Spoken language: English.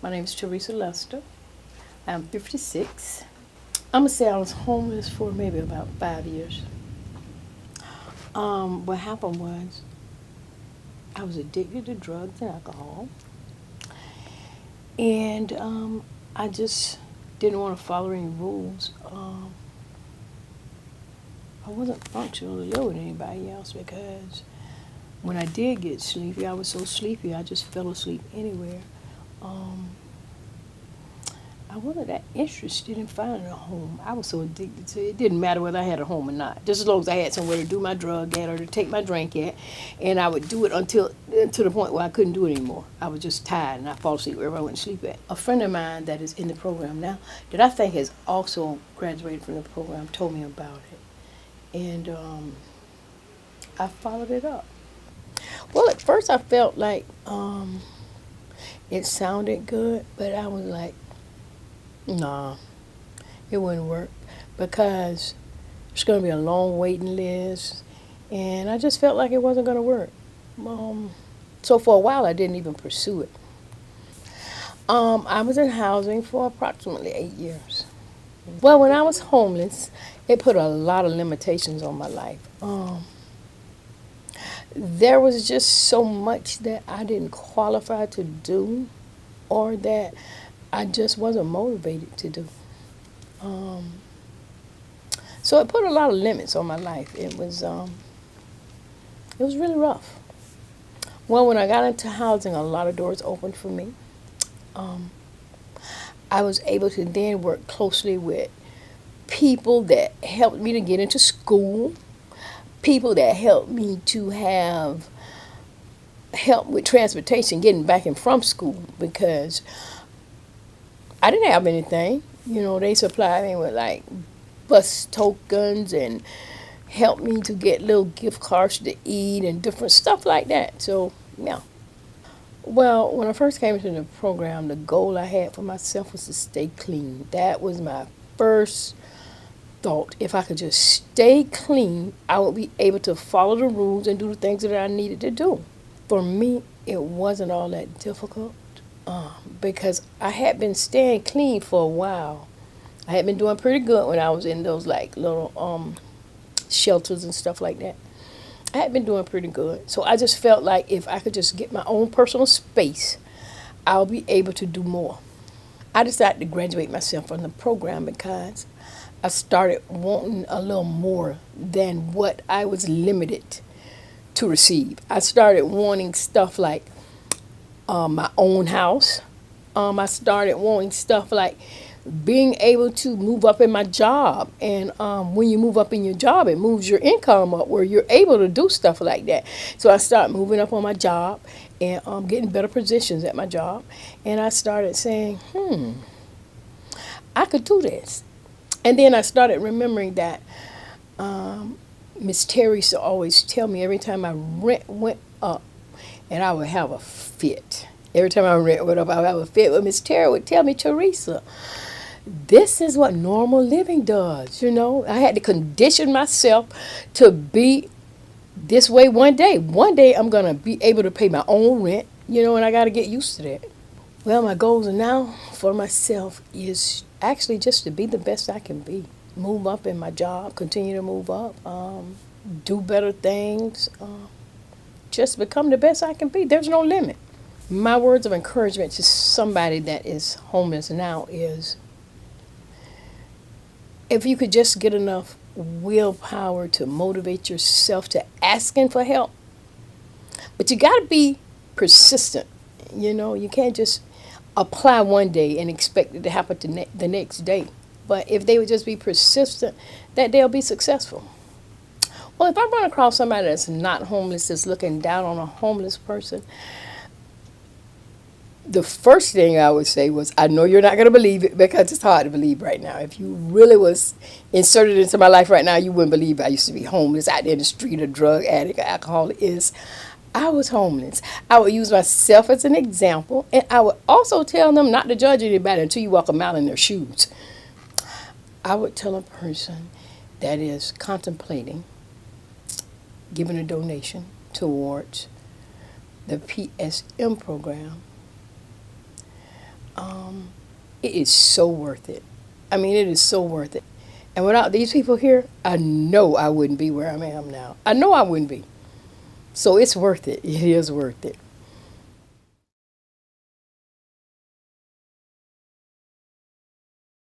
My name is Theresa Lester. I'm 56. I'm gonna say I was homeless for maybe about 5 years. What happened was I was addicted to drugs and alcohol, and I just didn't want to follow any rules. I wasn't functional to live with anybody else because when I did get sleepy, I was so sleepy I just fell asleep anywhere. Um, I wasn't that interested in finding a home. I was so addicted to it. It didn't matter whether I had a home or not. Just as long as I had somewhere to do my drug at or to take my drink at. And I would do it until to the point where I couldn't do it anymore. I was just tired and I fall asleep wherever I went to sleep at. A friend of mine that is in the program now, that I think has also graduated from the program, told me about it. And I followed it up. Well, at first I felt like it sounded good, but I was like, nah, it wouldn't work because it's going to be a long waiting list, and I just felt like it wasn't going to work. Um, so for a while, I didn't even pursue it. I was in housing for approximately 8 years. Well, when I was homeless, it put a lot of limitations on my life. There was just so much that I didn't qualify to do, or that I just wasn't motivated to do. Um, so it put a lot of limits on my life. It was really rough. Well, when I got into housing, a lot of doors opened for me. Um, I was able to then work closely with people that helped me to get into school, people that helped me to have help with transportation, getting back and from school, because I didn't have anything. You know, they supplied me with like bus tokens and helped me to get little gift cards to eat and different stuff like that. So, yeah. Well, when I first came into the program, the goal I had for myself was to stay clean. That was my first thought. If I could just stay clean, I would be able to follow the rules and do the things that I needed to do. For me, it wasn't all that difficult because I had been staying clean for a while. I had been doing pretty good when I was in those like little shelters and stuff like that. I had been doing pretty good. So I just felt like if I could just get my own personal space, I'll be able to do more. I decided to graduate myself from the program because I started wanting a little more than what I was limited to receive. I started wanting stuff like my own house. I started wanting stuff like being able to move up in my job. And when you move up in your job, it moves your income up where you're able to do stuff like that. So I started moving up on my job and getting better positions at my job. And I started saying, I could do this. And then I started remembering that Miss Theresa always tell me every time my rent went up, and I would have a fit. Every time my rent went up, I would have a fit. But Miss Terry would tell me, Theresa, this is what normal living does. You know, I had to condition myself to be this way one day. One day I'm going to be able to pay my own rent, you know, and I got to get used to that. Well, my goals now for myself is actually just to be the best I can be. Move up in my job, continue to move up, do better things, just become the best I can be. There's no limit. My words of encouragement to somebody that is homeless now is if you could just get enough willpower to motivate yourself to asking for help, but you got to be persistent. You know, you can't just apply one day and expect it to happen the next day. But if they would just be persistent, that they'll be successful. Well, if I run across somebody that's not homeless, that's looking down on a homeless person, the first thing I would say was, I know you're not going to believe it because it's hard to believe right now. If you really was inserted into my life right now, you wouldn't believe I used to be homeless out there in the street, a drug addict, alcoholic. I was homeless. I would use myself as an example, and I would also tell them not to judge anybody until you walk a mile in their shoes. I would tell a person that is contemplating giving a donation towards the PSM program. It is so worth it. I mean, it is so worth it. And without these people here, I know I wouldn't be where I am now. I know I wouldn't be. So it's worth it. It is worth it.